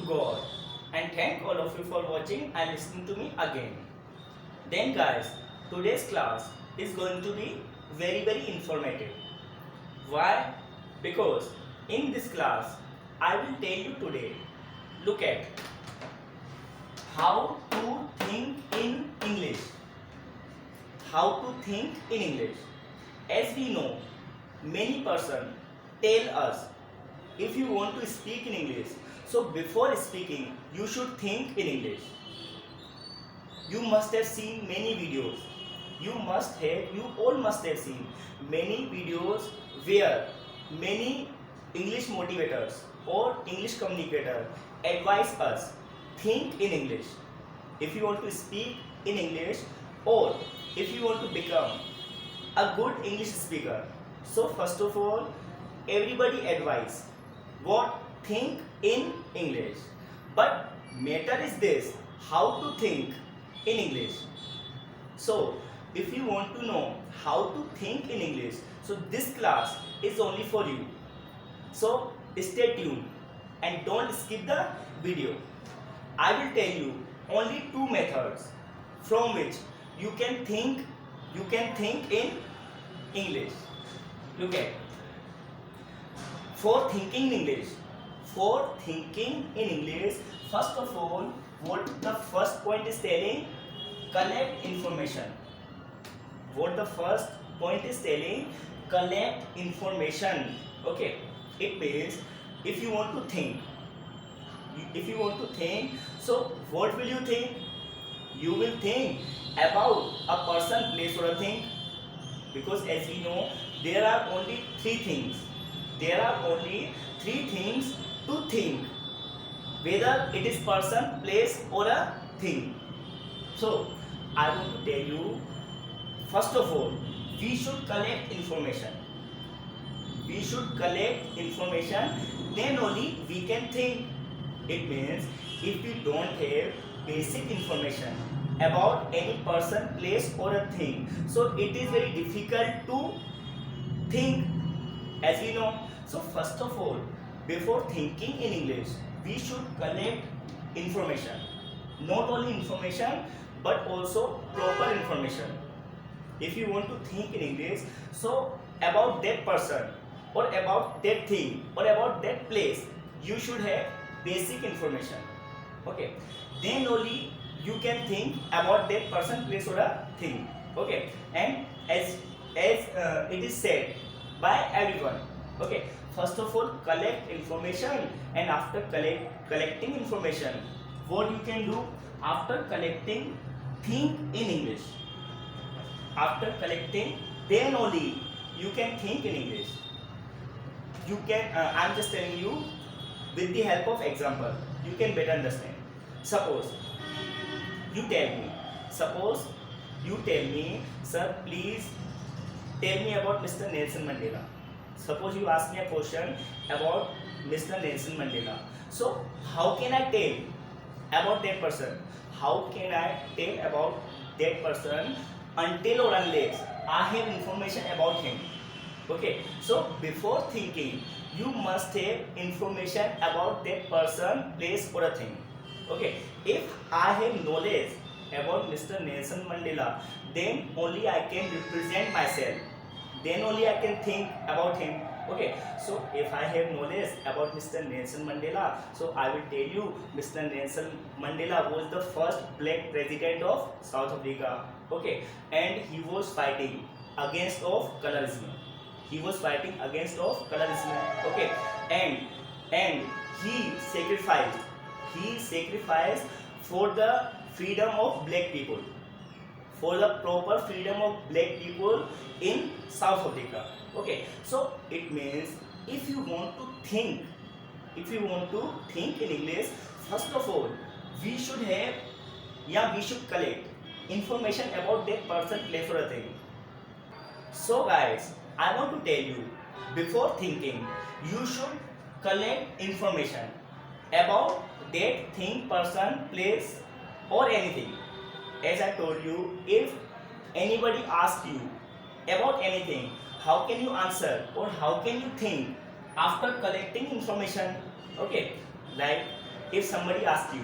God and thank all of you for watching and listening to me again. Then guys, today's class is going to be very informative. Why? Because in this class I will tell you today, look at how to think in English. How to think in English. As we know, many persons tell us if you want to speak in English, so before speaking you should think in English. You must have seen many videos. You all must have seen many videos where many English motivators or English communicator advise us think in English. If you want to speak in English or if you want to become a good English speaker, so first of all, everybody advise what think in English. But matter is this, how to think in English. So if you want to know how to think in English, so this class is only for you. So stay tuned and don't skip the video. I will tell you only two methods from which you can think in English. Look at, for thinking in English, first of all, what the first point is telling, collect information. What the first point is telling, collect information. Okay, it means if you want to think, so what will you think? You will think about a person, place or a thing, because as we know there are only three things. To think, whether it is person, place or a thing. So I want to tell you, first of all, we should collect information. Then only we can think. It means if we don't have basic information about any person, place or a thing, so it is very difficult to think, as we know. So first of all, before thinking in English, we should collect information. Not only information but also proper information. If you want to think in English, so about that person or about that thing or about that place, you should have basic information. Okay, then only you can think about that person, place or a thing. Okay, and as it is said by everyone, okay, first of all collect information, and after collecting information, what you can do after collecting, think in English. After collecting, then only you can think in English. You can I'm just telling you with the help of example, you can better understand. Suppose you tell me, sir, please tell me about Mr. Nelson Mandela. Suppose you ask me a question about Mr. Nelson Mandela. So how can I tell about that person? How can I tell about that person until or unless I have information about him? Okay, so before thinking, you must have information about that person, place or a thing. Okay, if I have knowledge about Mr. Nelson Mandela, then only I can represent myself. Then only I can think about him. Okay, so if I have knowledge about Mr. Nelson Mandela, so I will tell you Mr. Nelson Mandela was the first black president of South Africa. Okay, and he was fighting against of colorism. Okay, and he sacrificed for the freedom of black people, for the proper freedom of black people in South Africa. Okay, so it means if you want to think in English, first of all we should collect information about that person, place or a thing. So guys, I want to tell you, before thinking you should collect information about that thing, person, place or anything. As I told you, if anybody asks you about anything, how can you answer or how can you think after collecting information? Okay, like if somebody asks you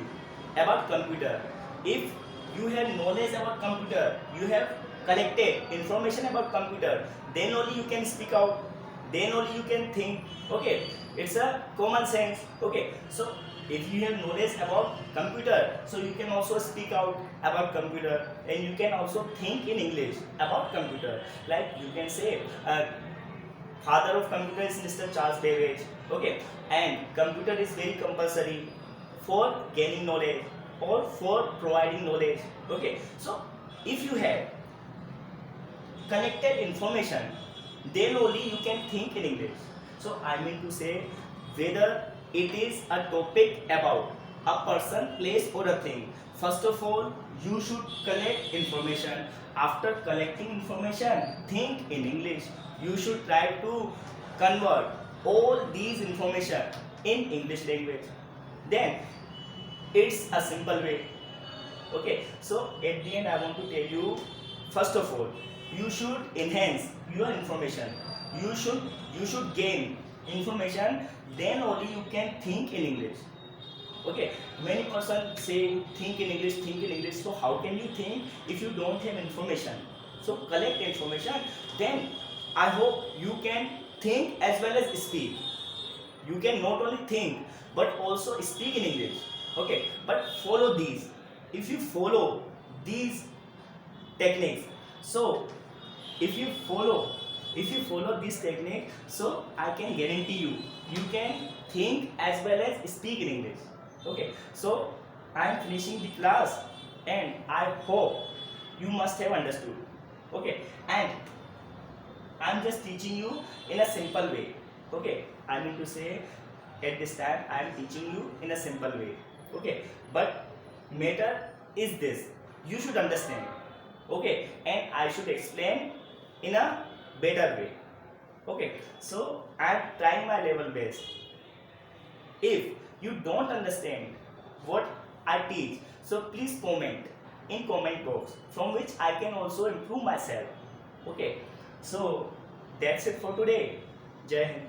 about computer, if you have knowledge about computer, you have collected information about computer, then only you can speak out, then only you can think. Okay, it's a common sense. Okay, so if you have knowledge about computer, so you can also speak out about computer, and you can also think in English about computer. Like you can say, father of computer is Mr. Charles Babbage. Okay, and computer is very compulsory for gaining knowledge or for providing knowledge. Okay, so if you have connected information, then only you can think in English. So I mean to say, whether it is a topic about a person, place or a thing, first of all you should collect information. After collecting information, think in English. You should try to convert all these information in English language. Then it's a simple way. Okay, so at the end I want to tell you, first of all you should enhance your information. You should gain information, then only you can think in English. Okay, many persons say think in English, think in English. So how can you think if you don't have information? So collect information, then I hope you can think as well as speak. You can not only think but also speak in English. Okay, but follow these. If you follow these techniques, so if you follow this technique, so I can guarantee you can think as well as speak in English. Okay, so I am finishing the class, and I hope you must have understood. Okay, and I am just teaching you in a simple way. Okay, I mean to say, at this time I am teaching you in a simple way. Okay, but matter is this, you should understand. Okay, and I should explain in a better way. Okay, so I am trying my level best. If you don't understand what I teach, so please comment in comment box, from which I can also improve myself. Okay, so that's it for today. Jai Hind.